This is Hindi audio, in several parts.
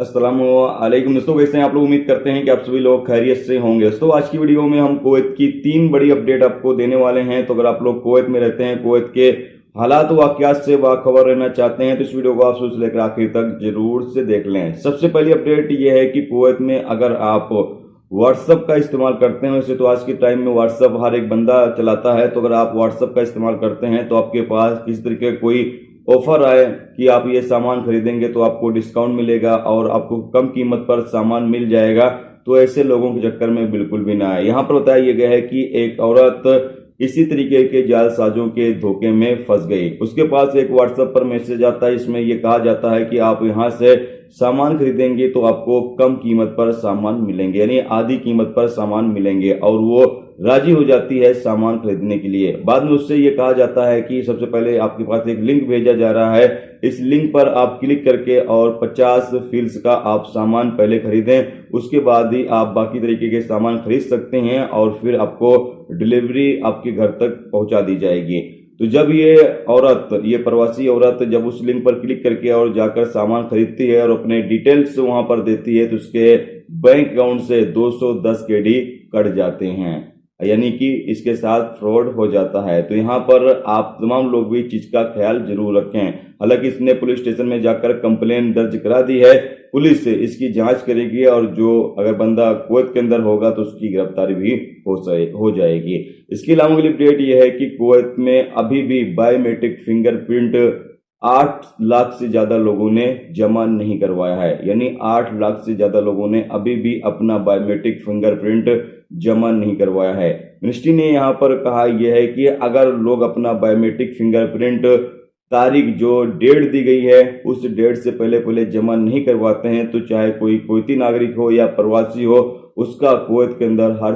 अस्सलामुअलैकुम दोस्तों, कैसे हैं आप लोग। उम्मीद करते हैं कि आप सभी लोग खैरियत से होंगे। दोस्तों आज की वीडियो में हम कुवैत की 3 बड़ी अपडेट आपको देने वाले हैं। तो अगर आप लोग कुवैत में रहते हैं, कुवैत के हालात वाकयात से बाखबर रहना चाहते हैं तो इस वीडियो को आप शुरू से लेकर आखिर तक जरूर से देख लें। सबसे पहली अपडेट यह है कि कुवैत में अगर आप व्हाट्सएप का इस्तेमाल करते हैं, वैसे तो आज के टाइम में व्हाट्सएप हर एक बंदा चलाता है, तो अगर आप व्हाट्सएप का इस्तेमाल करते हैं तो आपके पास किसी तरीके कोई ऑफर आए कि आप ये सामान खरीदेंगे तो आपको डिस्काउंट मिलेगा और आपको कम कीमत पर सामान मिल जाएगा, तो ऐसे लोगों के चक्कर में बिल्कुल भी ना आए। यहाँ पर बताया गया है कि एक औरत इसी तरीके के जालसाजों के धोखे में फंस गई। उसके पास एक व्हाट्सएप पर मैसेज आता है, इसमें यह कहा जाता है कि आप यहाँ से सामान खरीदेंगे तो आपको कम कीमत पर सामान मिलेंगे, यानी आधी कीमत पर सामान मिलेंगे, और वो राजी हो जाती है सामान खरीदने के लिए। बाद में उससे ये कहा जाता है कि सबसे पहले आपके पास एक लिंक भेजा जा रहा है, इस लिंक पर आप क्लिक करके और 50 फील्स का आप सामान पहले खरीदें, उसके बाद ही आप बाकी तरीके के सामान खरीद सकते हैं और फिर आपको डिलीवरी आपके घर तक पहुंचा दी जाएगी। तो जब ये प्रवासी औरत जब उस लिंक पर क्लिक करके और जाकर सामान खरीदती है और अपने डिटेल्स वहां पर देती है, तो उसके बैंक अकाउंट से 210 KD कट जाते हैं, यानी कि इसके साथ फ्रॉड हो जाता है। तो यहाँ पर आप तमाम लोग भी इस चीज का ख्याल जरूर रखें। हालांकि इसने पुलिस स्टेशन में जाकर कंप्लेन दर्ज करा दी है, पुलिस इसकी जांच करेगी और जो अगर बंदा कुवैत के अंदर होगा तो उसकी गिरफ्तारी भी हो जाएगी। इसके अलावा अगली अपडेट यह है कि कुवैत में अभी भी बायोमेट्रिक फिंगरप्रिंट 8 लाख से ज्यादा लोगों ने जमा नहीं करवाया है, यानी 8 लाख से ज्यादा लोगों ने अभी भी अपना बायोमेट्रिक फिंगरप्रिंट जमा नहीं करवाया है। मिनिस्ट्री ने यहाँ पर कहा यह है कि अगर लोग अपना बायोमेट्रिक फिंगरप्रिंट तारीख जो डेट दी गई है उस डेट से पहले जमा नहीं करवाते हैं, तो चाहे कोई कुवैती नागरिक हो या प्रवासी हो, उसका कुवैत के अंदर हर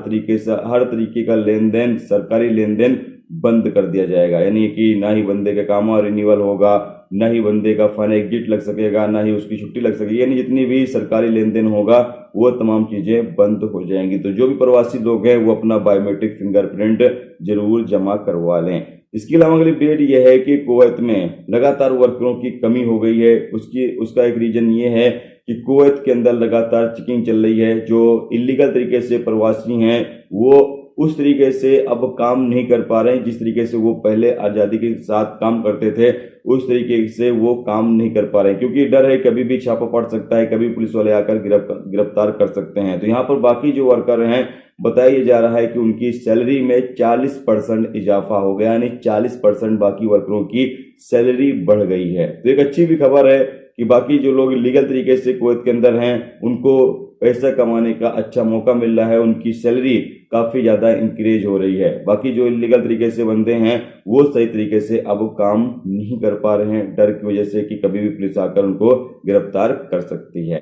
तरीके का लेन देन, सरकारी लेन देन बंद कर दिया जाएगा। यानी कि ना ही बंदे का कामा रिन्यूअल होगा, ना ही बंदे का फन एग्जिट लग सकेगा, ना ही उसकी छुट्टी लग सकेगी, यानी जितनी भी सरकारी लेन देन होगा वो तमाम चीजें बंद हो जाएंगी। तो जो भी प्रवासी लोग हैं वो अपना बायोमेट्रिक फिंगरप्रिंट जरूर जमा करवा लें। इसके अलावा अगली अपडेट यह है कि कुवैत में लगातार वर्करों की कमी हो गई है। उसका एक रीजन ये है कि कुवैत के अंदर लगातार चेकिंग चल रही है। जो इलीगल तरीके से प्रवासी हैं वो उस तरीके से अब काम नहीं कर पा रहे हैं जिस तरीके से वो पहले आज़ादी के साथ काम करते थे, उस तरीके से वो काम नहीं कर पा रहे हैं, क्योंकि डर है कभी भी छापा पड़ सकता है, कभी पुलिस वाले आकर गिरफ्तार कर सकते हैं। तो यहाँ पर बाकी जो वर्कर हैं बताया जा रहा है कि उनकी सैलरी में 40% इजाफा हो गया, यानी 40% बाकी वर्करों की सैलरी बढ़ गई है। तो एक अच्छी भी खबर है कि बाकी जो लोग लीगल तरीके से कुवैत के अंदर हैं उनको पैसा कमाने का अच्छा मौका मिल रहा है, उनकी सैलरी काफी ज्यादा इंक्रीज हो रही है। बाकी जो इलीगल तरीके से बंदे हैं वो सही तरीके से अब काम नहीं कर पा रहे हैं, डर की वजह से कि कभी भी पुलिस आकर उनको गिरफ्तार कर सकती है।